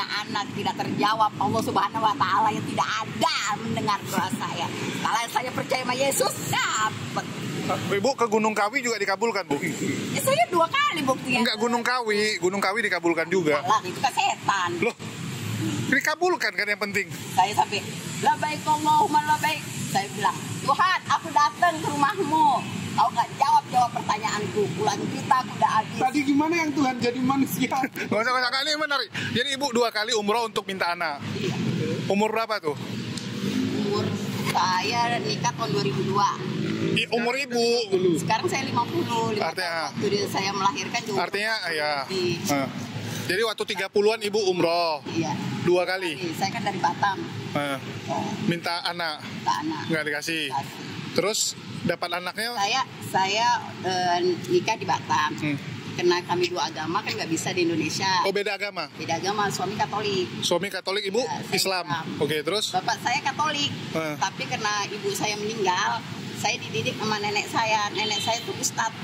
anak tidak terjawab, Allah Subhanahu wa Ta'ala yang tidak ada mendengar doa saya. Kalau saya percaya sama Yesus, dapat. Ibu ke Gunung Kawi juga dikabulkan, Bu? Ya, saya 2 kali buktinya. Enggak, Gunung Kawi dikabulkan juga. Salah, itu kan setan. Loh, dikabulkan kan yang penting. Saya sampai, labbaik Allahumma labbaik. Saya bilang, Tuhan, aku datang ke rumahmu. Kau nggak jawab pertanyaanku. Puluhan juta aku udah habis. Tadi gimana yang Tuhan jadi manusia? Gak usah, ini menarik. Jadi Ibu 2 kali umroh untuk minta anak. Iya. Umur berapa tuh? Umur saya nikah tahun 2002. Umur Ibu. Sekarang saya 50. Artinya, waktu saya melahirkan juga. Artinya ya. Di, jadi waktu 30-an Ibu umroh. Iya. 2 kali. Saya kan dari Batam. Minta anak. Nggak dikasih. Terus dapat anaknya? Saya nikah di Batam. Karena kami 2 agama kan nggak bisa di Indonesia. Oh, beda agama? Beda agama, suami Katolik. Suami Katolik, Ibu Ya, Islam. Oke, terus? Bapak saya Katolik. Tapi karena ibu saya meninggal, saya dididik sama nenek saya. Nenek saya itu ustadz.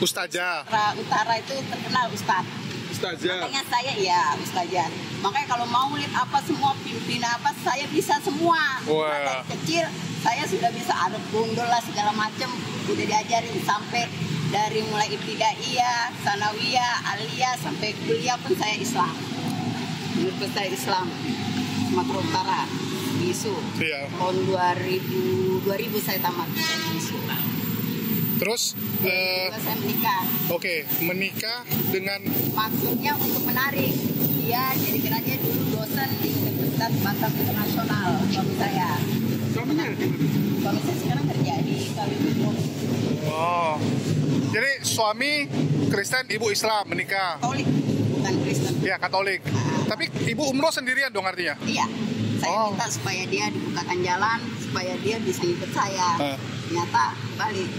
Ustazah. Utara itu terkenal ustadz. Ustazah. Makanya saya ustazah. Makanya kalau mau lihat apa semua pimpinan apa saya bisa semua. Wah. Dari kecil saya sudah bisa ada gundul lah segala macam udah diajarin sampai dari mulai ibtidaiyah, sanawiyah, aliyah sampai kuliah pun saya Islam. Menurut saya Islam. Sumatera Utara, Bisu. Iya. Tahun 2000 saya tamat di Bisu. Terus Saya menikah. Oke, menikah dengan Maksudnya untuk menarik dia jadi kiranya dulu dosen di Universitas Batam Internasional suami saya. Suaminya? Suami saya sekarang kerja di Kawi Timur. Oh. Jadi suami Kristen, Ibu Islam, menikah. Katolik, bukan Kristen. Ya, Katolik. Tapi Ibu umroh sendirian dong artinya? Iya. Saya minta supaya dia dibukakan jalan, supaya dia bisa ikut saya. Ternyata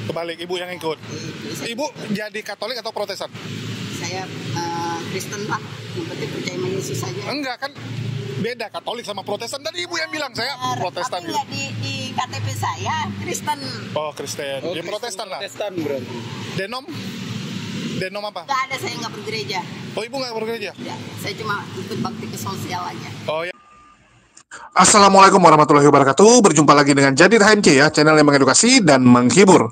Kebalik, Ibu yang ikut. Ibu jadi Katolik atau Protestan? Saya Kristen lah, yang penting percaya sama Yesus saja. Enggak kan, beda Katolik sama Protestan. Tadi Ibu yang bilang saya Protestan. Tapi nggak di KTP saya Kristen. Oh, Kristen. Oh, Ya Protestan lah. Protestan berarti. Denom apa? Nggak ada, saya nggak bergereja. Oh, Ibu nggak bergereja? Ya, saya cuma ikut bakti ke sosial aja. Oh ya. Assalamualaikum warahmatullahi wabarakatuh. Berjumpa lagi dengan Jadi HMC ya, channel yang mengedukasi dan menghibur.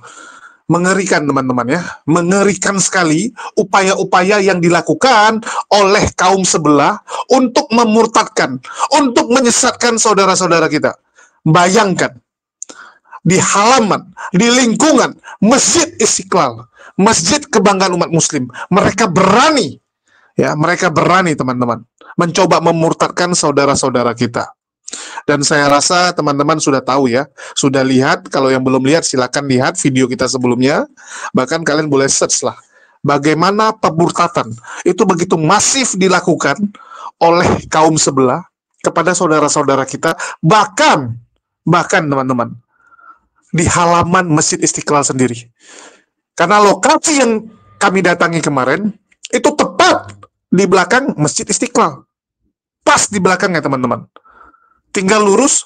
Mengerikan teman-teman ya, mengerikan sekali upaya-upaya yang dilakukan oleh kaum sebelah untuk memurtadkan, untuk menyesatkan saudara-saudara kita. Bayangkan, di halaman, di lingkungan Masjid Istiqlal, Masjid Kebanggaan Umat Muslim, mereka berani teman-teman, mencoba memurtadkan saudara-saudara kita. Dan saya rasa teman-teman sudah tahu ya, sudah lihat. Kalau yang belum lihat silakan lihat video kita sebelumnya. Bahkan kalian boleh search lah bagaimana pemurtadan itu begitu masif dilakukan oleh kaum sebelah kepada saudara-saudara kita, bahkan teman-teman di halaman Masjid Istiqlal sendiri. Karena lokasi yang kami datangi kemarin itu tepat di belakang Masjid Istiqlal, pas di belakangnya teman-teman. Tinggal lurus,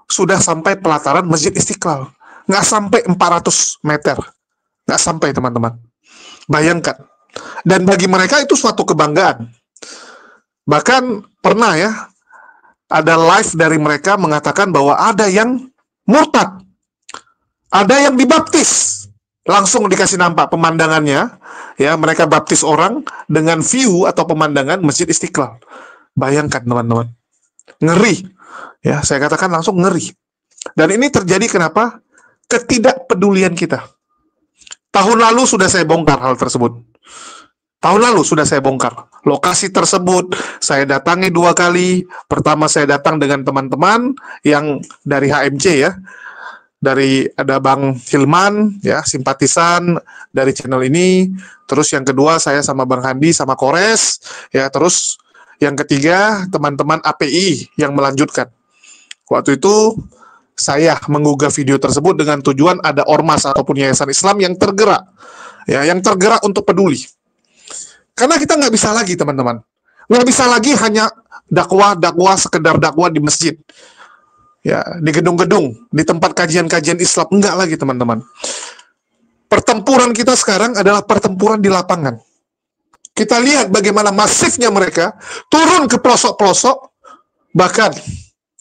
sudah sampai pelataran Masjid Istiqlal. Nggak sampai 400 meter. Nggak sampai, teman-teman. Bayangkan. Dan bagi mereka itu suatu kebanggaan. Bahkan pernah ya, ada live dari mereka mengatakan bahwa ada yang murtad. Ada yang dibaptis. Langsung dikasih nampak pemandangannya. Ya, mereka baptis orang dengan view atau pemandangan Masjid Istiqlal. Bayangkan, teman-teman. Ngeri. Ya, saya katakan langsung ngeri. Dan ini terjadi kenapa? Ketidakpedulian kita. Tahun lalu sudah saya bongkar hal tersebut. Tahun lalu sudah saya bongkar. Lokasi tersebut saya datangi 2 kali. Pertama saya datang dengan teman-teman yang dari HMC ya. Dari ada Bang Hilman ya, simpatisan dari channel ini. Terus yang kedua saya sama Bang Handi sama Kores ya, terus yang ketiga teman-teman API yang melanjutkan. Waktu itu saya menggugah video tersebut dengan tujuan ada ormas ataupun yayasan Islam yang tergerak, ya, yang tergerak untuk peduli. Karena kita nggak bisa lagi teman-teman, nggak bisa lagi hanya dakwah sekedar dakwah di masjid, ya, di gedung-gedung, di tempat kajian-kajian Islam, enggak lagi teman-teman. Pertempuran kita sekarang adalah pertempuran di lapangan. Kita lihat bagaimana masifnya mereka turun ke pelosok-pelosok, bahkan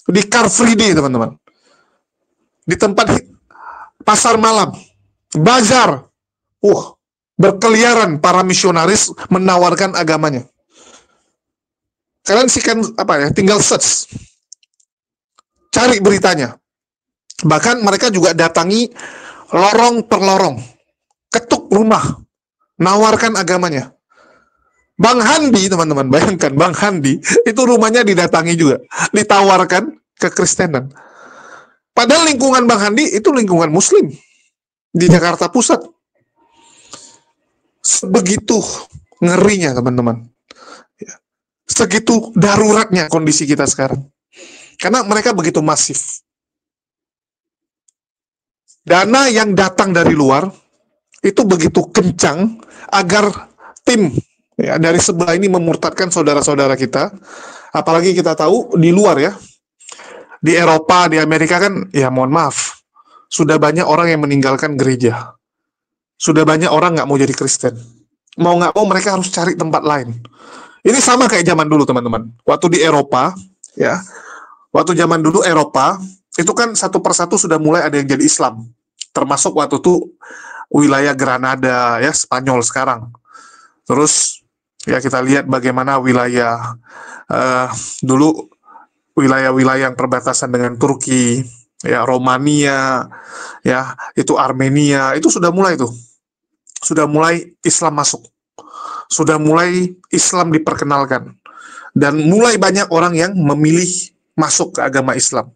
di Car Free Day, teman-teman. Di tempat pasar malam, bazar, berkeliaran para misionaris menawarkan agamanya. Kalian sih kan tinggal search, cari beritanya. Bahkan mereka juga datangi lorong per lorong, ketuk rumah, nawarkan agamanya. Bang Handi, teman-teman, bayangkan Bang Handi itu rumahnya didatangi juga, ditawarkan kekristenan. Padahal lingkungan Bang Handi itu lingkungan Muslim di Jakarta Pusat. Sebegitu ngerinya, teman-teman. Segitu daruratnya kondisi kita sekarang. Karena mereka begitu masif. Dana yang datang dari luar itu begitu kencang agar tim dari sebelah ini memurtadkan saudara-saudara kita. Apalagi kita tahu di luar ya, di Eropa, di Amerika kan, ya mohon maaf, sudah banyak orang yang meninggalkan gereja. Sudah banyak orang nggak mau jadi Kristen. Mau nggak mau mereka harus cari tempat lain. Ini sama kayak zaman dulu, teman-teman. Waktu di Eropa, ya, waktu zaman dulu Eropa, itu kan satu persatu sudah mulai ada yang jadi Islam. Termasuk waktu itu wilayah Granada, ya, Spanyol sekarang. Terus, ya kita lihat bagaimana wilayah, dulu wilayah-wilayah yang perbatasan dengan Turki, ya, Romania, ya, itu Armenia, itu sudah mulai tuh. Sudah mulai Islam masuk. Sudah mulai Islam diperkenalkan. Dan mulai banyak orang yang memilih masuk ke agama Islam.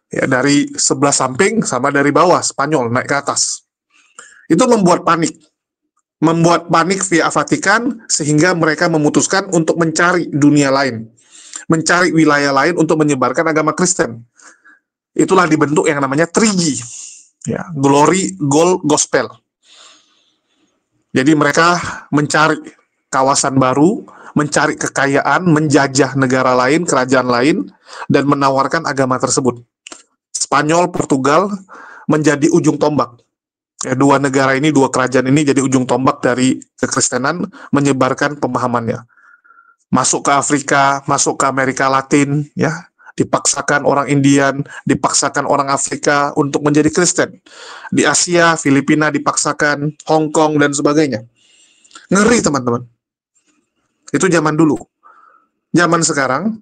Ya, dari sebelah samping sama dari bawah, Spanyol naik ke atas. Itu membuat panik. Membuat panik via Vatikan sehingga mereka memutuskan untuk mencari dunia lain. Mencari wilayah lain untuk menyebarkan agama Kristen. Itulah dibentuk yang namanya 3G. Ya, Glory, Gold, Gospel. Jadi mereka mencari kawasan baru, mencari kekayaan, menjajah negara lain, kerajaan lain, dan menawarkan agama tersebut. Spanyol, Portugal menjadi ujung tombak. Ya, dua negara ini, dua kerajaan ini jadi ujung tombak dari kekristenan, menyebarkan pemahamannya. Masuk ke Afrika, masuk ke Amerika Latin, ya, dipaksakan orang Indian, dipaksakan orang Afrika untuk menjadi Kristen. Di Asia, Filipina dipaksakan, Hong Kong, dan sebagainya. Ngeri, teman-teman. Itu zaman dulu. Zaman sekarang,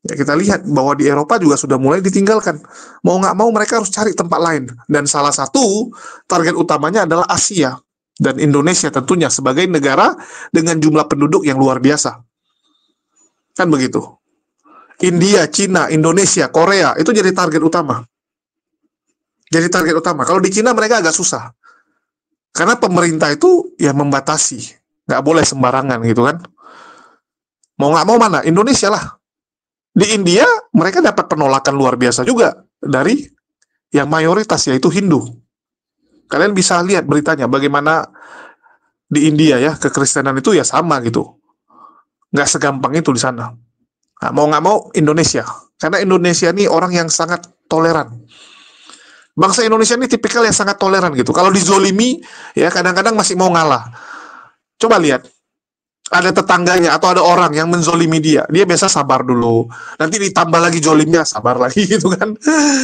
ya kita lihat bahwa di Eropa juga sudah mulai ditinggalkan. Mau nggak mau mereka harus cari tempat lain. Dan salah satu target utamanya adalah Asia. Dan Indonesia tentunya sebagai negara dengan jumlah penduduk yang luar biasa. Kan begitu. India, Cina, Indonesia, Korea, itu jadi target utama. Jadi target utama. Kalau di Cina mereka agak susah. Karena pemerintah itu ya membatasi. Nggak boleh sembarangan gitu kan. Mau nggak mau mana? Indonesia lah. Di India mereka dapat penolakan luar biasa juga dari yang mayoritas yaitu Hindu. Kalian bisa lihat beritanya bagaimana di India ya, kekristenan itu ya sama gitu. Nggak segampang itu di sana. Nah, mau nggak mau Indonesia. Karena Indonesia ini orang yang sangat toleran. Bangsa Indonesia ini tipikal yang sangat toleran gitu. Kalau dizolimi, ya kadang-kadang masih mau ngalah. Coba lihat. Ada tetangganya atau ada orang yang menzolimi dia. Dia biasa sabar dulu. Nanti ditambah lagi zolimnya, sabar lagi gitu kan.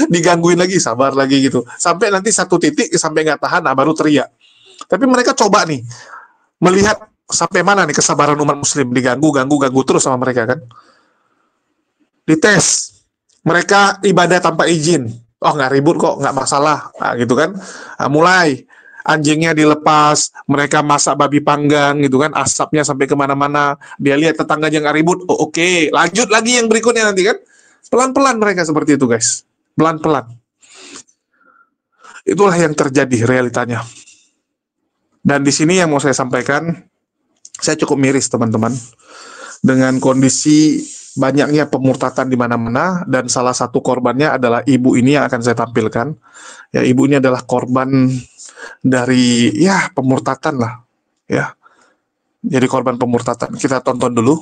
Digangguin lagi, sabar lagi gitu. Sampai nanti satu titik, sampai nggak tahan, nah baru teriak. Tapi mereka coba nih. Melihat sampai mana nih kesabaran umat muslim. Diganggu terus sama mereka kan. Dites, mereka ibadah tanpa izin, nggak ribut kok, nggak masalah, nah, gitu kan. Nah, mulai anjingnya dilepas, mereka masak babi panggang, gitu kan, asapnya sampai kemana-mana. Dia lihat tetangganya nggak ribut, oke, lanjut lagi yang berikutnya nanti kan. Pelan-pelan mereka seperti itu guys, pelan-pelan. Itulah yang terjadi realitanya. Dan di sini yang mau saya sampaikan, saya cukup miris teman-teman dengan kondisi banyaknya pemurtatan di mana-mana, dan salah satu korbannya adalah ibu ini yang akan saya tampilkan. Ya, ibu ini adalah korban dari ya pemurtatan lah, ya. Jadi korban pemurtatan. Kita tonton dulu.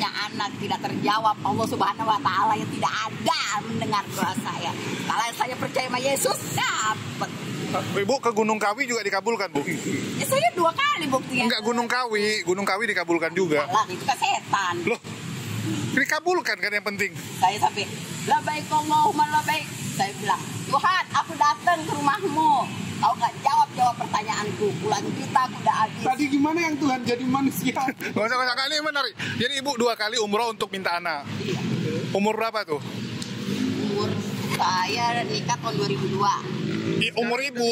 Anak tidak terjawab, Allah Subhanahu Wa Taala yang tidak ada mendengar doa saya. Kalau saya percaya sama Yesus, dapat Ibu ke Gunung Kawi juga dikabulkan, Bu? Saya 2 kali buktinya. Enggak, Gunung Kawi dikabulkan juga. Lah, itu kan setan. Loh, dikabulkan kan yang penting. Saya sampai, labbaik Allahumma labbaik. Saya bilang, Tuhan, aku datang ke rumahmu. Kau nggak jawab pertanyaanku. Puluhan juta aku udah habis. Tadi gimana yang Tuhan jadi manusia? Nggak usah, ini menarik. Jadi Ibu 2 kali umroh untuk minta anak. Iya. Umur berapa tuh? Umur saya nikah tahun 2002. Umur Ibu.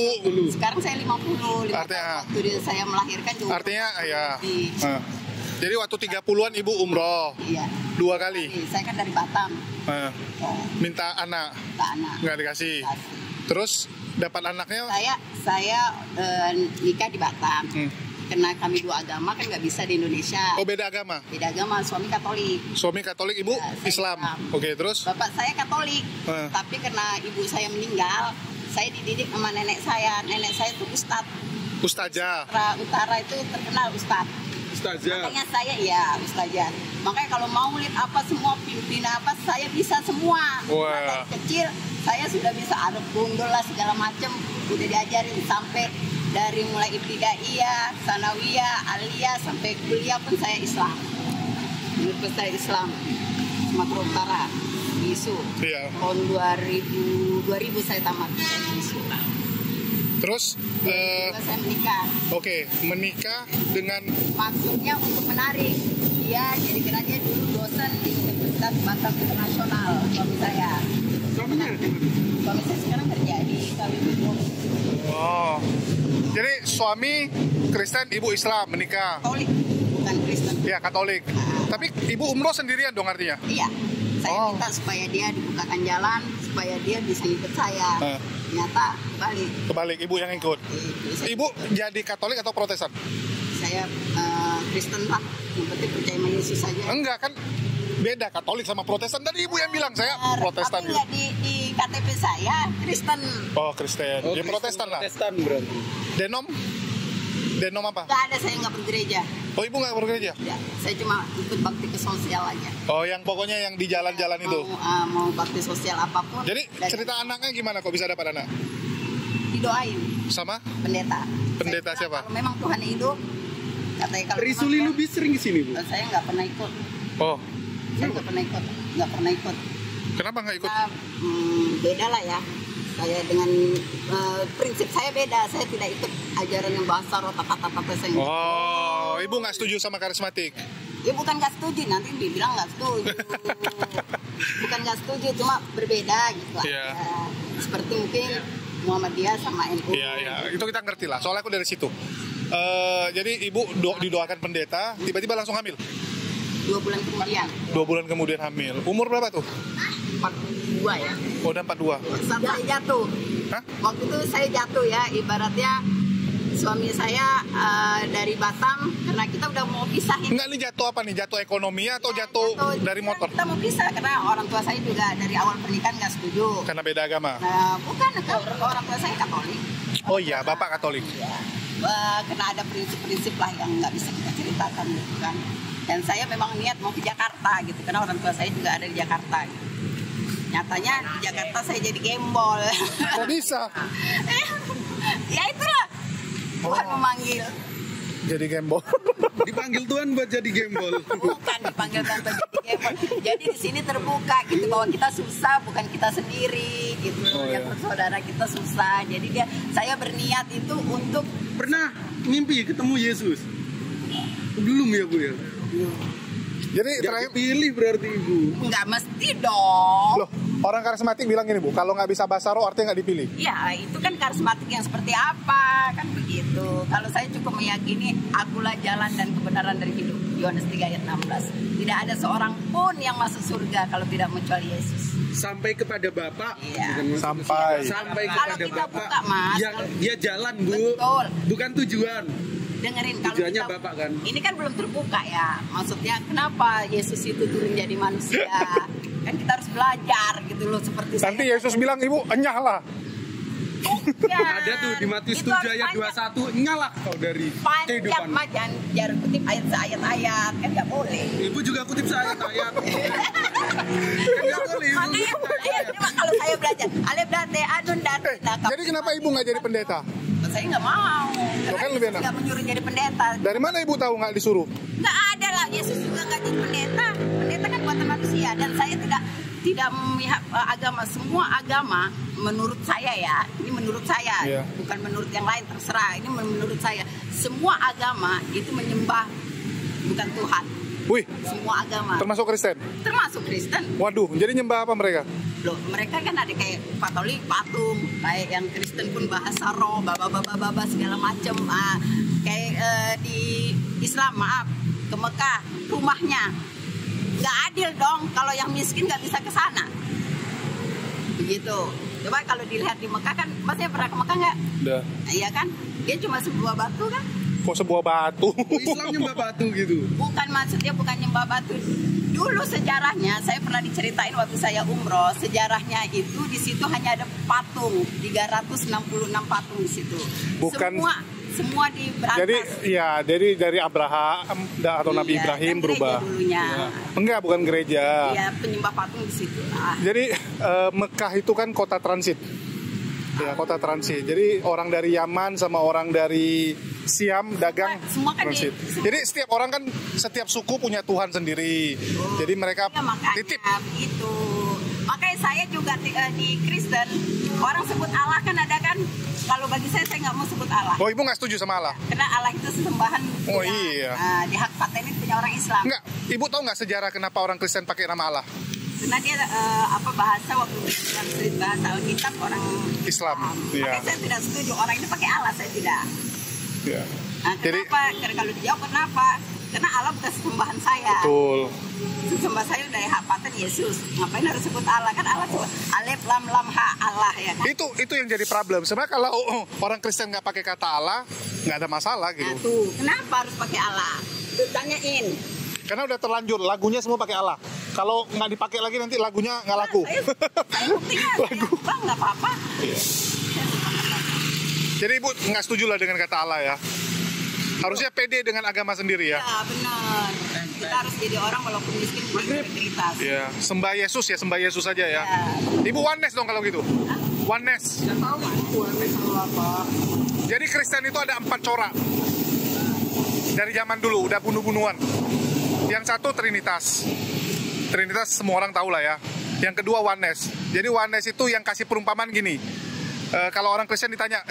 Sekarang saya 50. Artinya- Waktu saya melahirkan juga. Artinya ya. Di- Jadi waktu 30-an Ibu umroh Iya. 2 kali. Saya kan dari Batam. Minta anak, Ke anak. nggak dikasih. Terus dapat anaknya. Saya nikah di Batam. Karena kami 2 agama kan nggak bisa di Indonesia. Oh, beda agama. Beda agama, suami Katolik. Suami Katolik, Ibu Ya, saya Islam. Islam. Oke, terus? Bapak saya Katolik, tapi karena ibu saya meninggal, saya dididik sama nenek saya. Nenek saya itu Ustazah. Utara itu terkenal Ustadz. Ustazah. Makanya saya Ustazah. Makanya kalau maulid apa semua pimpinan apa saya bisa semua. Wah. Dari kecil saya sudah bisa aduk gundul lah segala macam udah diajarin sampai dari mulai ibtidaiyah, sanawiyah, aliyah sampai kuliah pun saya Islam. Menurut saya Islam. Sumatera Utara, ISU. Iya. Tahun 2000 saya tamat dari ISU. Terus, Saya menikah. oke, menikah dengan Maksudnya untuk menarik dia jadi karena dia dulu dosen di Universitas Batam Internasional suami saya. Suaminya di mana? Suami saya sekarang kerja di KWBU. Oh. Jadi suami Kristen, Ibu Islam, menikah. Katolik bukan Kristen. Ya, Katolik. Tapi Ibu umroh sendirian dong artinya? Iya. Saya Oh. minta supaya dia dibukakan jalan supaya dia bisa ikut saya. Ternyata balik. Kebalik, Ibu yang ikut. Ibu jadi Katolik atau Protestan? Saya Kristen lah. Yang penting percaya sama Yesus saja. Enggak, kan beda Katolik sama Protestan. Tadi Ibu yang bilang saya Protestan. Tapi nggak di KTP saya Kristen. Oh, Kristen. Dia Protestan lah. Protestan berarti. Denom apa? Nggak ada, saya nggak bergereja. Oh, Ibu nggak bergereja? Ya, saya cuma ikut bakti ke sosial aja. Oh, yang pokoknya yang di jalan-jalan itu. Mau bakti sosial apapun. Jadi cerita anaknya gimana kok bisa dapat anak? Didoain Sama? pendeta. Pendeta Saya bilang, siapa? Kalau memang Tuhan hidup, katanya kalau Risuli memang lebih sering ke sini, Bu. Tuhan- saya nggak pernah ikut. Oh, Saya nggak pernah ikut. kenapa nggak ikut? Nah, beda lah ya. Saya dengan prinsip saya beda. Saya tidak ikut ajaran yang bahasa roh tata-tata saya. Oh, Ibu nggak setuju sama karismatik? Ya bukan nggak setuju, nanti dibilang nggak setuju. Bukan nggak setuju, cuma berbeda gitu Iya. aja. Seperti mungkin Muhammadiyah sama NU. Iya, itu kita ngerti lah. Soalnya aku dari situ. Jadi Ibu didoakan pendeta, tiba-tiba langsung hamil. 2 bulan kemudian. 2 bulan kemudian hamil. Umur berapa tuh? 42 ya. Oh, udah 42. Saat saya jatuh. Hah? Waktu itu saya jatuh ya, ibaratnya suami saya dari Batam karena kita udah mau pisahin. Enggak, nih jatuh apa nih? Jatuh ekonomi atau jatuh dari motor? Kita mau pisah karena orang tua saya juga dari awal pernikahan nggak setuju. Karena beda agama. Nah, bukan, orang tua saya Katolik. Oh iya, Bapak Katolik. Ya. Karena ada prinsip-prinsip lah yang nggak bisa kita ceritakan gitu kan. Dan saya memang niat mau ke Jakarta gitu karena orang tua saya juga ada di Jakarta. Gitu. Nyatanya di Jakarta saya jadi gembol. Kok bisa? Ya itulah. Tuhan memanggil. Jadi gembol. Dipanggil Tuhan buat jadi gembol. Bukan dipanggil tanpa jadi gembol. Jadi di sini terbuka gitu bahwa kita susah bukan kita sendiri gitu. Yang saudara kita susah. Jadi saya berniat itu untuk Pernah mimpi ketemu Yesus? Belum ya, Bu ya? Jadi Nggak terakhir dipilih berarti, Ibu. nggak mesti dong. loh, orang karismatik bilang gini, Bu, kalau nggak bisa bahasa roh artinya nggak dipilih. Ya itu kan karismatik yang seperti apa kan begitu. Kalau saya cukup meyakini akulah jalan dan kebenaran dari hidup. Yohanes 3 ayat 16. Tidak ada seorang pun yang masuk surga kalau tidak mengecuali Yesus. Sampai kepada Bapak. Iya. Bukan masuk ke Sampai. surga. Sampai Kalau kepada kita Bapak. buka, Mas, Yang dia jalan, Bu. Betul. Bukan tujuan. Dengerin kalau Tujuannya kita, Bapak kan? ini kan belum terbuka ya. Maksudnya kenapa Yesus itu turun jadi manusia? Kan kita harus belajar gitu loh seperti Nanti saya. Yesus bilang, Ibu, enyah lah. Bukan. Ada tuh di Matius Itu 7 harus ayat panjang. 21. Nyalak kau dari Panjang kehidupan. mah jangan jarang kutip ayat-ayat kan nggak boleh. Ibu juga kutip ayat-ayat. Kan nggak boleh, Ibu. Makanya ayat cuma kalau saya belajar alif date anun dan nah Jadi kenapa ibu nggak jadi pendeta? Saya nggak mau. Lo kan lebih enak. Nggak menyuruh jadi pendeta. Dari mana ibu tahu nggak disuruh? Nggak ada lah. Yesus juga nggak jadi pendeta. Pendeta kan buatan manusia. Dan saya tidak memihak agama. Semua agama menurut saya ya. Ini menurut saya. Iya. Bukan menurut yang lain, terserah. Ini menurut saya. Semua agama itu menyembah bukan Tuhan. Wih, Semua agama. termasuk Kristen? Termasuk Kristen. Waduh, jadi nyembah apa mereka? Loh, mereka kan ada kayak Katolik patung, kayak yang Kristen pun bahasa roh, baba segala macam. Kayak di Islam, maaf, ke Mekah rumahnya nggak adil dong kalau yang miskin nggak bisa ke sana. Begitu. Coba kalau dilihat di Mekah kan, masnya pernah ke Mekah nggak? Udah. Iya kan, dia cuma sebuah batu kan? Kok sebuah batu? Islam nyembah batu gitu. Bukan, maksudnya bukan nyembah batu. Dulu sejarahnya saya pernah diceritain waktu saya umroh, sejarahnya itu di situ hanya ada patung 366 patung di situ. Bukan. Semua diberantas. Jadi ya, dari Abraham atau Nabi Iya, Ibrahim kan berubah. gereja dulunya. Ya. Enggak, bukan gereja. Iya, penyembah patung di situ. Jadi Mekah itu kan kota transit. Ya, kota transit. Jadi orang dari Yaman sama orang dari Siam dagang Semua kan transit. Jadi setiap suku punya Tuhan sendiri. Jadi mereka Ya, makanya titip. itu. Makanya saya juga di Kristen, orang sebut Allah kan ada kan. Kalau bagi saya nggak mau sebut Allah. Oh, ibu nggak setuju sama Allah? Karena Allah itu sesembahan Oh, punya, iya. di hak paten itu punya orang Islam. Enggak, ibu tahu nggak sejarah kenapa orang Kristen pakai nama Allah? Karena dia bahasa waktu translate bahasa Alkitab orang Islam, iya. Makanya saya tidak setuju orang ini pakai Allah, saya tidak. Ya. Nah, Jadi kenapa? Karena kalau dijawab kenapa? Karena Allah bukan sesembahan saya. betul. Sesembah saya dari hak paten Yesus. Ngapain harus sebut Allah? Kan Allah sebut Alif Lam Lam Ha Allah ya kan? Itu yang jadi problem. Sebenarnya kalau orang Kristen nggak pakai kata Allah, nggak ada masalah Nah gitu. tuh, kenapa harus pakai Allah? Tuh tanyain. Karena udah terlanjur, lagunya semua pakai Allah. Kalau nggak dipakai lagi nanti lagunya nggak laku. Saya buktinya, saya ubah nggak apa-apa. Jadi ibu nggak setuju lah dengan kata Allah ya. Harusnya pede dengan agama sendiri ya. Ya benar. Kita harus jadi orang walaupun miskin punya integritas. Ya, sembah Yesus ya, sembah Yesus aja ya. Ibu oneness dong kalau gitu. Oneness. Nggak tahu nggak itu aneh sama apa. Jadi Kristen itu ada 4 corak. Dari zaman dulu udah bunuh-bunuhan. Yang satu Trinitas. Trinitas semua orang tahu lah ya. Yang kedua oneness. Jadi oneness itu yang kasih perumpamaan gini. Kalau orang Kristen ditanya,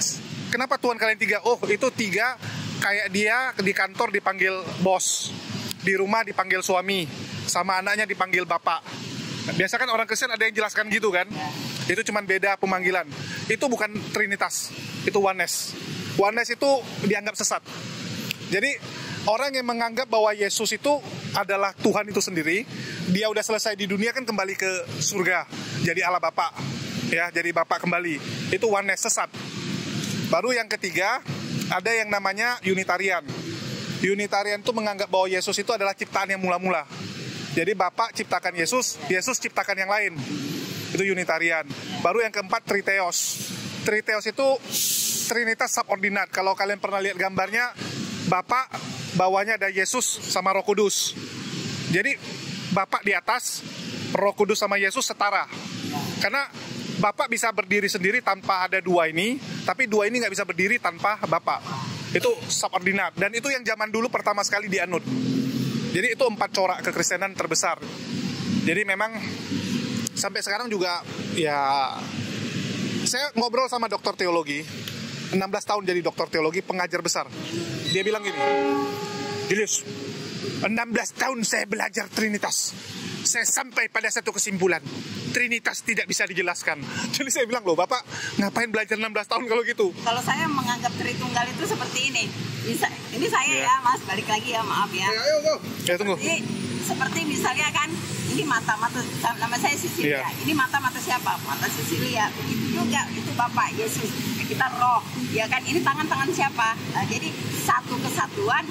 kenapa Tuhan kalian 3? Oh, itu 3 kayak dia di kantor dipanggil bos, di rumah dipanggil suami, sama anaknya dipanggil bapak. Biasa kan orang Kristen ada yang jelaskan gitu kan. Itu cuman beda pemanggilan. Itu bukan Trinitas, itu oneness. Oneness itu dianggap sesat. Jadi orang yang menganggap bahwa Yesus itu adalah Tuhan itu sendiri, dia udah selesai di dunia kan kembali ke surga, jadi Allah Bapa, ya, jadi Bapa kembali. Itu oneness, sesat. Baru yang ketiga ada yang namanya Unitarian. Unitarian itu menganggap bahwa Yesus itu adalah ciptaan yang mula-mula. Jadi Bapa ciptakan Yesus, Yesus ciptakan yang lain. Itu Unitarian. Baru yang keempat Triteos. Triteos itu Trinitas subordinat. Kalau kalian pernah lihat gambarnya, Bapa bawahnya ada Yesus sama Roh Kudus. Jadi Bapa di atas, Roh Kudus sama Yesus setara. Karena Bapa bisa berdiri sendiri tanpa ada dua ini, tapi dua ini nggak bisa berdiri tanpa Bapa. Itu subordinat. Dan itu yang zaman dulu pertama sekali dianut. Jadi itu 4 corak kekristenan terbesar. Jadi memang sampai sekarang juga ya, saya ngobrol sama dokter teologi, 16 tahun jadi dokter teologi, pengajar besar. Dia bilang gini, Julius, 16 tahun saya belajar Trinitas. Saya sampai pada satu kesimpulan, Trinitas tidak bisa dijelaskan. Jadi saya bilang, loh Bapak, ngapain belajar 16 tahun kalau gitu? Kalau saya menganggap Tritunggal itu seperti ini. Ini saya ya Mas, balik lagi ya, maaf ya. Ayo, go. Ya tunggu. Seperti misalnya kan, ini mata-mata, nama saya Sisilia. Ini mata-mata siapa? Mata Sisilia. Begitu juga, itu Bapak Yesus. Kita roh, ya kan? Ini tangan-tangan siapa? Nah, jadi satu kesatuan.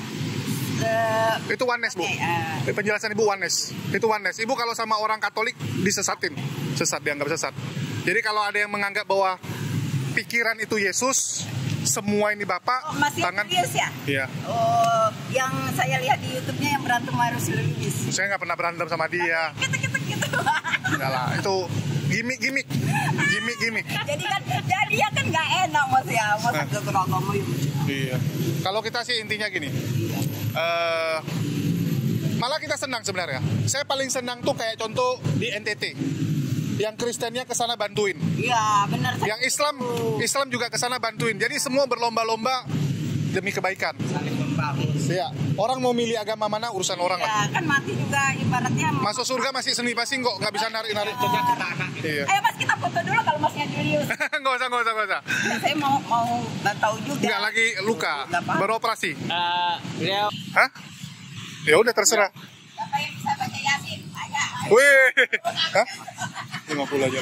Itu oneness, Bu. Penjelasan Ibu oneness. Itu oneness. Ibu kalau sama orang Katolik disesatin. Sesat, dianggap sesat. Jadi kalau ada yang menganggap bahwa pikiran itu Yesus, semua ini Bapak, masih tangan. Lewis ya? Iya. Oh, yang saya lihat di YouTube-nya yang berantem harus Lewis. Saya nggak pernah berantem sama dia. Gitu. Enggak lah, itu Gimik. Jadi kan dia kan nggak enak mas ya, masa satu agama ya. Iya. Kalau kita sih intinya gini. Malah kita senang sebenarnya. Saya paling senang tuh kayak contoh di NTT. Yang Kristennya ke sana bantuin. Iya, benar. Yang Islam juga ke sana bantuin. Jadi semua berlomba-lomba demi kebaikan. Ya, orang mau milih agama mana urusan orang lah. Ya, kan mati juga ibaratnya. Masuk surga masih seni pasti kok, nggak bisa narik-narik. Iya. Ayo mas kita foto dulu kalau masnya Julius. Nggak usah. Ya, saya mau tahu juga. Nggak lagi luka, beroperasi. Beliau. Hah? Ya udah terserah. Bapak yang bisa baca Yasin, aja. Wih, hah? 50 aja.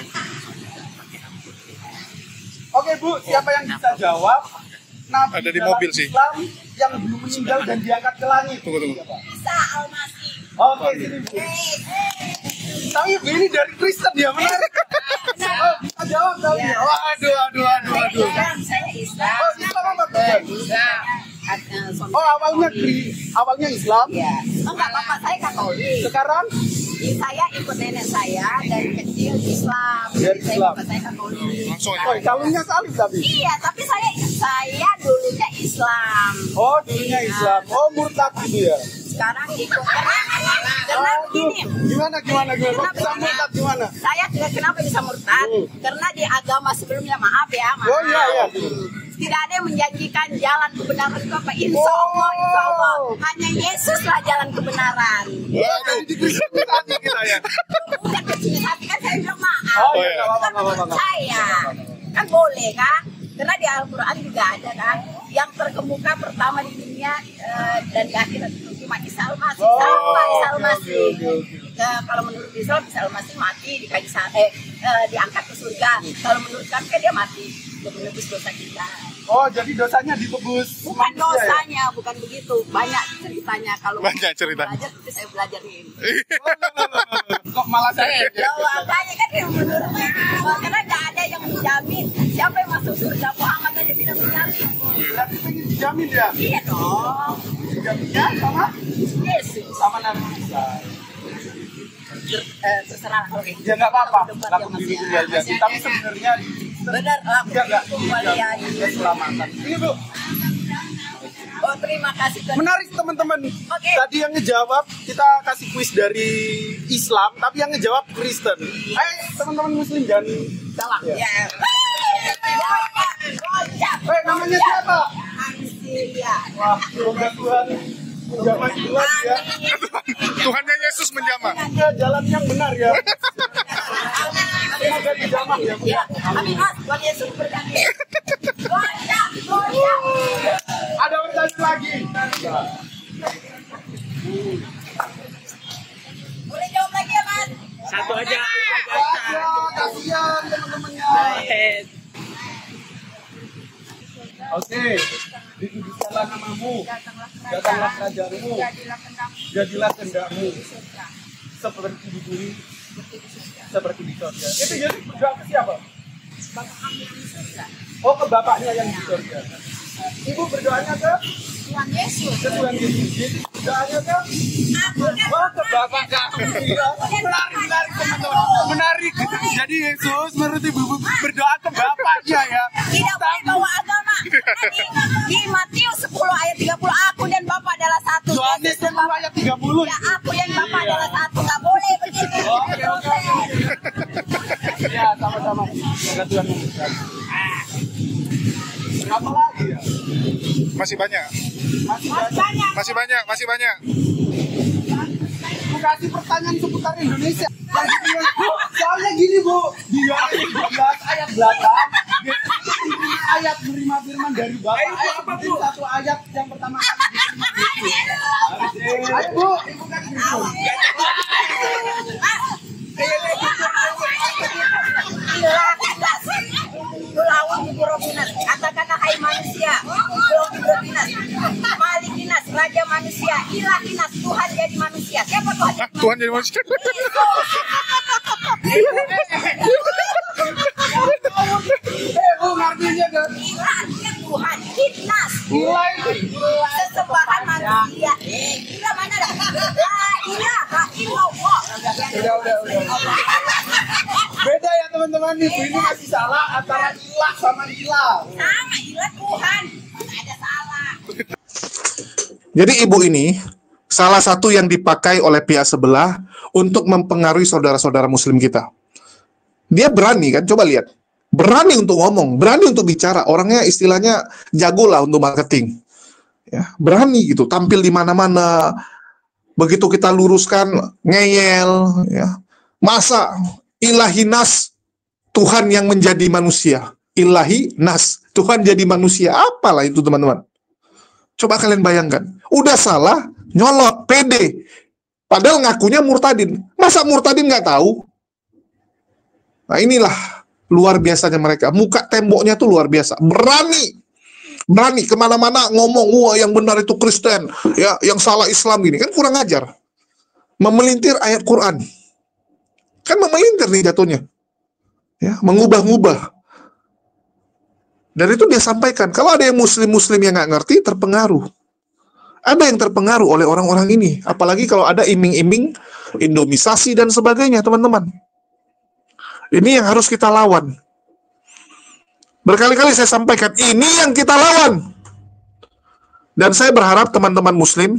Oke Bu, siapa yang bisa jawab? Nabi Ada di dalam mobil sih. Islam yang belum meninggal dan diangkat ke langit. Tunggu. Bisa Almasih. Oke, sini Bu. Tapi Bu, ini dari Kristen ya, menarik. Oh, bisa jawab tapi. Waduh. Saya Islam. Oh, Islam apa Kristen? Oh, awalnya Islam. Ya. Enggak, bapak saya Katolik. Sekarang Saya ikut nenek saya dari kecil Islam. Dari Saya Islam. bapak saya Katolik. Langsung aja. oh, kalungnya salib tapi. Iya, tapi saya dulunya Islam. Oh, dulunya Islam. Oh, murtad gitu ya. Sekarang ikut karena begini. Gimana? Kok bisa murtad gimana? Saya tidak kenapa bisa murtad karena di agama sebelumnya maaf. Oh iya. Tidak ada yang menjanjikan jalan kebenaran itu apa? Insya Allah. Hanya Yesuslah jalan kebenaran. Ya, jadi di Kristen hati kita ya. Bukan kecil hati kan saya bilang maaf. Oh iya, Kan menurut saya kan boleh kan? Karena di Al-Quran juga ada kan yang terkemuka pertama di dunia dan di akhirat itu cuma Isa Al-Masih. Sama Isa Al-Masih. Kalau menurut Islam Isa Al-Masih mati diangkat ke surga. Kalau menurut kami kan dia mati untuk menebus dosa kita. Oh, jadi dosanya ditebus. Bukan manusia ya? dosanya, bukan begitu. Banyak ceritanya. Kalau Banyak cerita. belajar, nanti saya belajarin. Kok malah saya? Makanya kan yang menurut karena tidak ada yang menjamin siapa yang masuk surga. Muhammad aja tidak menjamin. Berarti pengen dijamin ya? Iya dong. Dijaminnya sama Yesus. sama Nabi Isa. Terserah kalau kayak gitu. Ya nggak apa-apa, Debat laku ya, Mas, diri ya. tinggal jadi. Masih Tapi ada. sebenarnya Benar, enggak kembalian. keselamatan. Ini Bu, Oh, terima kasih. Tuhan. menarik teman-teman. Oke. Tadi yang ngejawab kita kasih kuis dari Islam, tapi yang ngejawab Kristen. Ayo teman-teman Muslim jangan salah ya. Ya. Gojak. Namanya siapa? Ansilia. Wah, semoga Tuhan menjamah Tuhan ya. Tuhannya Yesus menjamah. Ya, jalan yang benar ya. Semoga dijamah ya. Bu. Ya, amin mas. Tuhan Yesus berkati. Gojak. Ada pertanyaan lagi. Boleh jawab lagi ya mas? Satu aja. Wah, kasihan teman-temannya. Oke, dikuduskanlah namamu, datanglah kerajaanmu, jadilah kehendakmu, seperti di bumi, seperti di surga. Itu jadi berdoa ke siapa? Oh, ke bapaknya yang di surga. Ibu berdoanya ke Tuhan Yesus. ke Tuhan Yesus. Jadi berdoanya ke oh, ke bapak kamu. Iya. Menarik teman-teman. Menarik. Jadi Yesus menurut ibu berdoa ke bapaknya ya. Tidak boleh bawa agama. Di Matius 10 ayat 30 aku dan Bapa adalah satu. Yohanes 10 ayat 30. Ya aku dan Bapa adalah satu. Nggak boleh begitu. Oke. Ya, sama-sama. Semoga Tuhan memberkati. Berapa lagi ya? Masih banyak. Masih banyak. Masih banyak. Aku kasih pertanyaan seputar Indonesia. Yang gini, Bu. Soalnya gini Bu, di Yohanes 12 ayat 8 ayat menerima firman dari Bapa. Ayat satu ayat yang pertama kali diterima Yesus. Ayo Bu, Ibu kasih dulu. Lawang Burobinas, kata-kata hai manusia, Burobinas, Malikinas, Raja manusia, Ilahinas, Tuhan jadi manusia. Siapa Tuhan? Hah, Tuhan jadi manusia. Bu, ngertinya kan? Ilahnya Tuhan, Hinas, Gila itu. sesembahan manusia. Gila mana dah? La ilaha illallah. Udah. Beda ya teman-teman, ibu ini masih salah antara ilah sama ilah. Sama ilah Tuhan. Mana ada salah. Jadi ibu ini salah satu yang dipakai oleh pihak sebelah untuk mempengaruhi saudara-saudara muslim kita. Dia berani kan, coba lihat. Berani untuk ngomong, berani untuk bicara. Orangnya istilahnya jago lah untuk marketing. Ya, berani gitu, tampil di mana-mana. Begitu kita luruskan, ngeyel. Ya. Masa ilahi nas, Tuhan yang menjadi manusia. Ilahi nas, Tuhan jadi manusia. Apalah itu teman-teman? Coba kalian bayangkan. Udah salah, nyolot, pede. Padahal ngakunya murtadin. Masa murtadin nggak tahu? Nah inilah luar biasanya mereka. Muka temboknya tuh luar biasa. Berani. Berani kemana-mana ngomong, wah yang benar itu Kristen, ya yang salah Islam gini. Kan kurang ajar. Memelintir ayat Quran. Kan memelintir nih jatuhnya. Ya, mengubah-ubah. Dan itu dia sampaikan. Kalau ada yang muslim-muslim yang nggak ngerti, terpengaruh. Ada yang terpengaruh oleh orang-orang ini. Apalagi kalau ada iming-iming indomisasi dan sebagainya, teman-teman. Ini yang harus kita lawan. Berkali-kali saya sampaikan, ini yang kita lawan. Dan saya berharap teman-teman muslim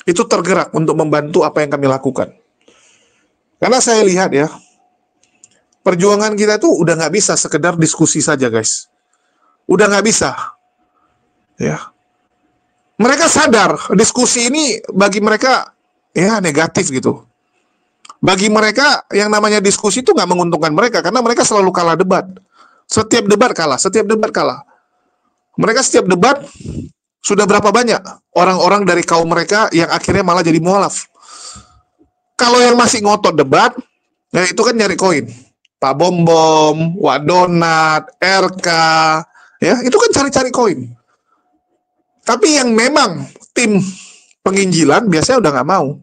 itu tergerak untuk membantu apa yang kami lakukan. Karena saya lihat ya, perjuangan kita tuh udah nggak bisa sekedar diskusi saja guys. Udah nggak bisa. Ya. Mereka sadar, diskusi ini bagi mereka ya negatif gitu. Bagi mereka yang namanya diskusi itu nggak menguntungkan mereka, karena mereka selalu kalah debat. Setiap debat kalah, setiap debat kalah. Mereka setiap debat, sudah berapa banyak orang-orang dari kaum mereka yang akhirnya malah jadi mualaf. Kalau yang masih ngotot debat, ya itu kan nyari koin. Pak Bom-Bom, Wak Donat, RK, ya itu kan cari-cari koin. Tapi yang memang tim penginjilan biasanya udah nggak mau.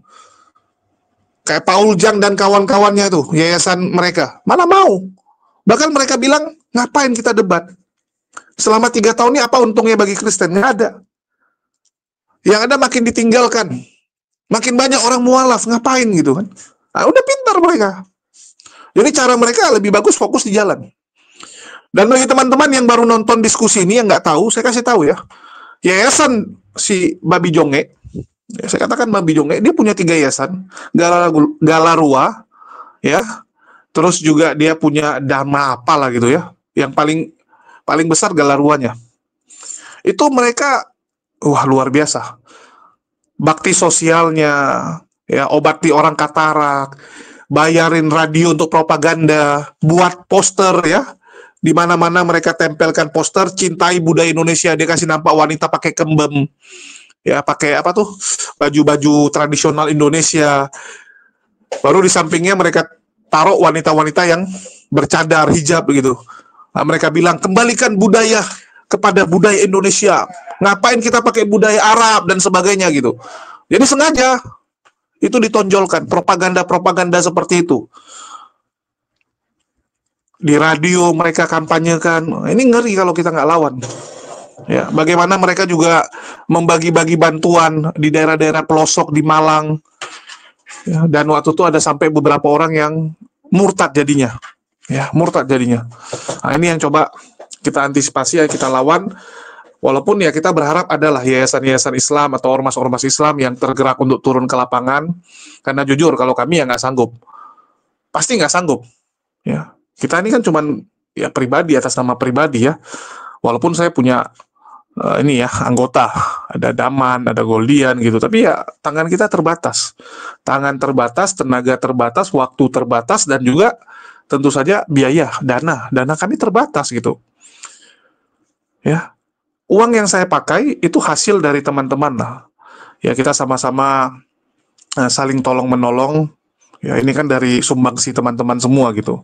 Kayak Paul Jang dan kawan-kawannya tuh, yayasan mereka, mana mau? Bahkan mereka bilang, ngapain kita debat? Selama 3 tahun ini apa untungnya bagi Kristen? Nggak ada. Yang ada makin ditinggalkan. Makin banyak orang mualaf, ngapain gitu kan? Nah, udah pintar mereka. Jadi cara mereka lebih bagus fokus di jalan. Dan bagi teman-teman yang baru nonton diskusi ini, yang nggak tahu, saya kasih tahu ya. Yayasan si Babi Jonge, ya, saya katakan Babi Jonge, dia punya 3 yayasan. Galarua, ya. Terus juga dia punya dharma apalah gitu ya. Yang paling besar Galaruanya. Itu mereka wah luar biasa. Bakti sosialnya, ya obati orang katarak, bayarin radio untuk propaganda, buat poster ya. Di mana-mana mereka tempelkan poster cintai budaya Indonesia, dia kasih nampak wanita pakai kembem. Ya, pakai apa tuh? Baju-baju tradisional Indonesia. Baru di sampingnya mereka taruh wanita-wanita yang bercadar, hijab begitu. Nah, mereka bilang, kembalikan budaya kepada budaya Indonesia. Ngapain kita pakai budaya Arab dan sebagainya gitu. Jadi sengaja itu ditonjolkan, propaganda-propaganda seperti itu. Di radio mereka kampanyekan. Ini ngeri kalau kita nggak lawan. Ya, bagaimana mereka juga membagi-bagi bantuan di daerah-daerah pelosok di Malang. Ya, dan waktu itu ada sampai beberapa orang yang murtad jadinya. Ya, murtad jadinya. Nah, ini yang coba kita antisipasi, ya kita lawan. Walaupun ya kita berharap adalah yayasan-yayasan Islam atau ormas-ormas Islam yang tergerak untuk turun ke lapangan. Karena jujur, kalau kami ya nggak sanggup. Pasti nggak sanggup. Ya, kita ini kan cuman ya pribadi, atas nama pribadi ya. Walaupun saya punya ini ya, anggota, ada Daman, ada Goldian gitu, tapi ya tangan kita terbatas. Tangan terbatas, tenaga terbatas, waktu terbatas, dan juga tentu saja biaya, dana kami terbatas gitu. Ya, uang yang saya pakai itu hasil dari teman-teman lah. Ya kita sama-sama saling tolong-menolong, ya ini kan dari sumbangsi teman-teman semua gitu.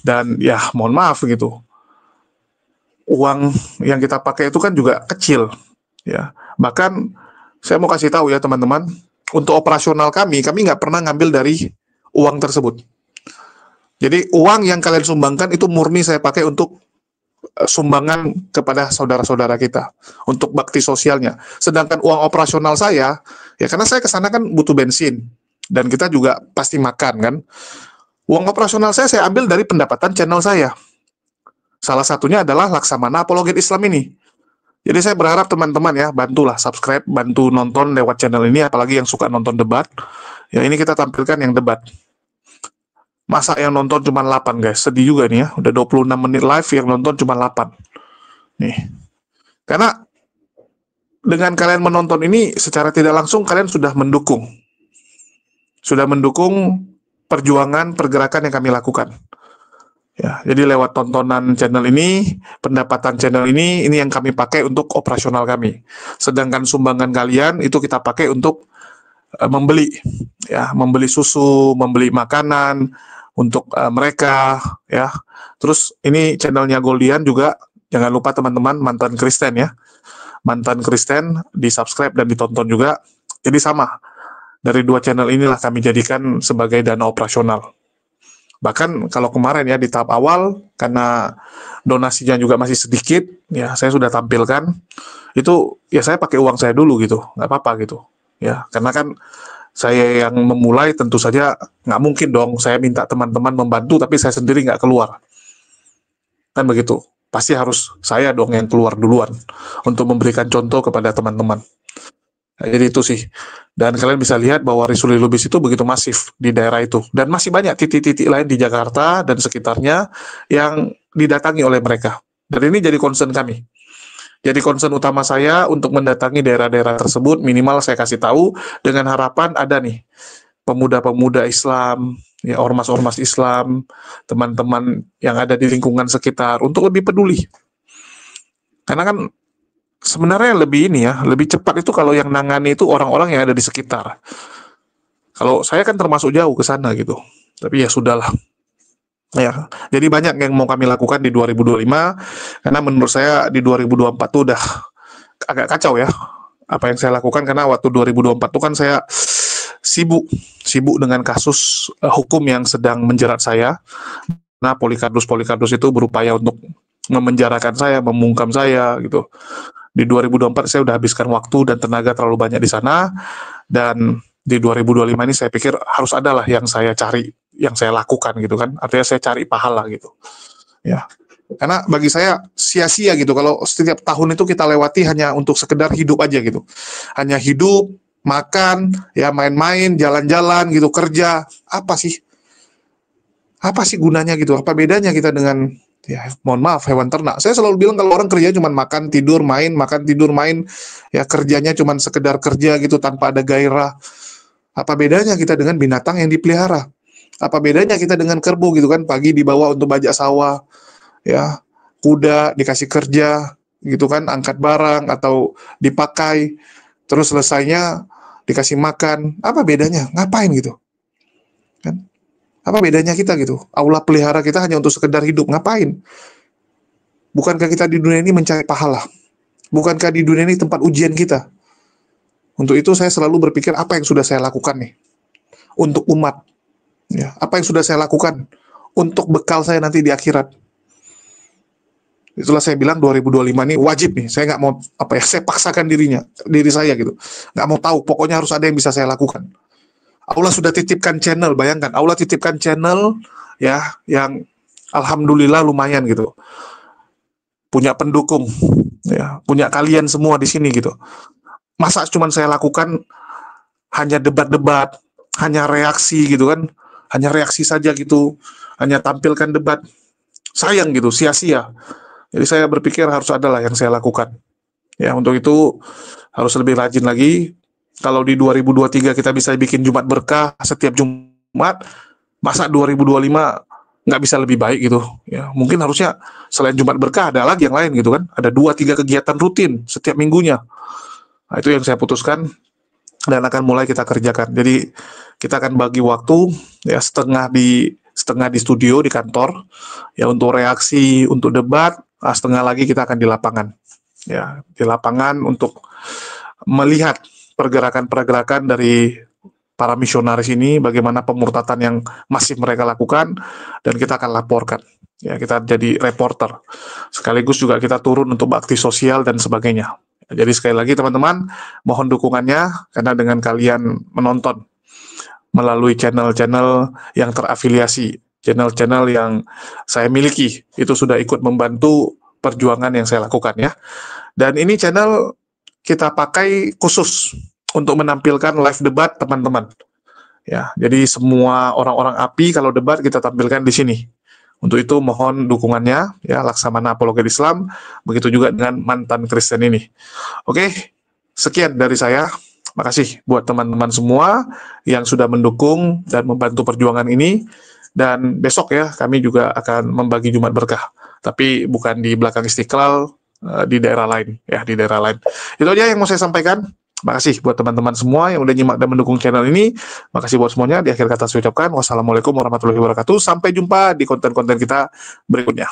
Dan ya mohon maaf gitu, uang yang kita pakai itu kan juga kecil, ya. Bahkan saya mau kasih tahu ya teman-teman, untuk operasional kami nggak pernah ngambil dari uang tersebut. Jadi uang yang kalian sumbangkan itu murni saya pakai untuk sumbangan kepada saudara-saudara kita, untuk bakti sosialnya. Sedangkan uang operasional saya, ya karena saya kesana kan butuh bensin, dan kita juga pasti makan kan. Uang operasional saya ambil dari pendapatan channel saya. Salah satunya adalah Laksamana Apologet Islam ini. Jadi saya berharap teman-teman ya, bantulah subscribe, bantu nonton lewat channel ini, apalagi yang suka nonton debat. Ya ini kita tampilkan yang debat. Masa yang nonton cuma 8 guys, sedih juga nih ya. Udah 26 menit live yang nonton cuma 8. Nih. Karena dengan kalian menonton ini secara tidak langsung kalian sudah mendukung. Sudah mendukung perjuangan, pergerakan yang kami lakukan. Ya, jadi lewat tontonan channel ini, pendapatan channel ini yang kami pakai untuk operasional kami. Sedangkan sumbangan kalian itu kita pakai untuk membeli, ya, membeli susu, membeli makanan untuk mereka, ya. Terus ini channelnya Goldian juga, jangan lupa teman-teman mantan Kristen ya, mantan Kristen di subscribe dan ditonton juga. Jadi sama, dari dua channel inilah kami jadikan sebagai dana operasional. Bahkan kalau kemarin ya di tahap awal, karena donasinya juga masih sedikit, ya saya sudah tampilkan, itu ya saya pakai uang saya dulu gitu, nggak apa-apa gitu. Ya, karena kan saya yang memulai, tentu saja nggak mungkin dong saya minta teman-teman membantu, tapi saya sendiri nggak keluar. Kan begitu, pasti harus saya dong yang keluar duluan, untuk memberikan contoh kepada teman-teman. Nah, jadi itu sih. Dan kalian bisa lihat bahwa Risuli Lubis itu begitu masif di daerah itu. Dan masih banyak titik-titik lain di Jakarta dan sekitarnya yang didatangi oleh mereka. Dan ini jadi concern kami. Jadi concern utama saya untuk mendatangi daerah-daerah tersebut, minimal saya kasih tahu dengan harapan ada nih pemuda-pemuda Islam, ya ormas-ormas Islam, teman-teman yang ada di lingkungan sekitar untuk lebih peduli. Karena kan sebenarnya lebih ini ya, lebih cepat itu kalau yang nangani itu orang-orang yang ada di sekitar. Kalau saya kan termasuk jauh ke sana gitu. Tapi ya sudahlah. Ya, jadi banyak yang mau kami lakukan di 2025 karena menurut saya di 2024 tuh udah agak kacau ya. Apa yang saya lakukan karena waktu 2024 tuh kan saya sibuk dengan kasus hukum yang sedang menjerat saya. Nah, Polikardus itu berupaya untuk memenjarakan saya, membungkam saya gitu. Di 2024 saya udah habiskan waktu dan tenaga terlalu banyak di sana, dan di 2025 ini saya pikir harus adalah yang saya cari, yang saya lakukan gitu kan. Artinya saya cari pahala gitu. Ya. Karena bagi saya sia-sia gitu kalau setiap tahun itu kita lewati hanya untuk sekedar hidup aja gitu. Hanya hidup, makan, ya main-main, jalan-jalan gitu, kerja. Apa sih? Apa sih gunanya gitu? Apa bedanya kita dengan, ya mohon maaf, hewan ternak? Saya selalu bilang kalau orang kerja cuma makan, tidur, main, makan, tidur, main, ya kerjanya cuma sekedar kerja gitu tanpa ada gairah. Apa bedanya kita dengan binatang yang dipelihara? Apa bedanya kita dengan kerbau gitu kan, pagi dibawa untuk bajak sawah, ya kuda dikasih kerja gitu kan, angkat barang atau dipakai, terus selesainya dikasih makan. Apa bedanya? Ngapain gitu? Kan? Apa bedanya kita gitu? Allah pelihara kita hanya untuk sekedar hidup. Ngapain? Bukankah kita di dunia ini mencari pahala? Bukankah di dunia ini tempat ujian kita? Untuk itu saya selalu berpikir apa yang sudah saya lakukan nih untuk umat. Ya, apa yang sudah saya lakukan untuk bekal saya nanti di akhirat. Itulah saya bilang 2025 ini wajib nih. Saya nggak mau saya paksakan diri saya gitu. Nggak mau tahu. Pokoknya harus ada yang bisa saya lakukan. Allah sudah titipkan channel, bayangkan. Allah titipkan channel ya yang alhamdulillah lumayan gitu. Punya pendukung, ya, punya kalian semua di sini gitu. Masa cuma saya lakukan hanya debat-debat, hanya reaksi gitu kan, hanya reaksi saja gitu, hanya tampilkan debat, sayang gitu, sia-sia. Jadi saya berpikir harus adalah yang saya lakukan. Ya, untuk itu harus lebih rajin lagi. Kalau di 2023 kita bisa bikin Jumat berkah setiap Jumat, masa 2025 nggak bisa lebih baik gitu? Ya, mungkin harusnya selain Jumat berkah ada lagi yang lain gitu kan? Ada 2-3 kegiatan rutin setiap minggunya. Nah, itu yang saya putuskan dan akan mulai kita kerjakan. Jadi kita akan bagi waktu ya setengah di studio di kantor ya untuk reaksi, untuk debat, setengah lagi kita akan di lapangan. Ya, di lapangan untuk melihat pergerakan-pergerakan dari para misionaris ini, bagaimana pemurtatan yang masif mereka lakukan, dan kita akan laporkan. Ya, kita jadi reporter. Sekaligus juga kita turun untuk bakti sosial dan sebagainya. Jadi sekali lagi teman-teman, mohon dukungannya, karena dengan kalian menonton melalui channel-channel yang terafiliasi, channel-channel yang saya miliki, itu sudah ikut membantu perjuangan yang saya lakukan ya. Dan ini channel kita pakai khusus untuk menampilkan live debat teman-teman. Ya, jadi semua orang-orang API kalau debat kita tampilkan di sini. Untuk itu mohon dukungannya ya, Laksamana Apologet Islam, begitu juga dengan mantan Kristen ini. Oke, sekian dari saya. Makasih buat teman-teman semua yang sudah mendukung dan membantu perjuangan ini. Dan besok ya kami juga akan membagi Jumat Berkah, tapi bukan di belakang Istiqlal, di daerah lain ya, di daerah lain. Itu aja yang mau saya sampaikan. Makasih buat teman-teman semua yang udah nyimak dan mendukung channel ini. Makasih buat semuanya. Di akhir kata saya ucapkan wassalamualaikum warahmatullahi wabarakatuh. Sampai jumpa di konten-konten kita berikutnya.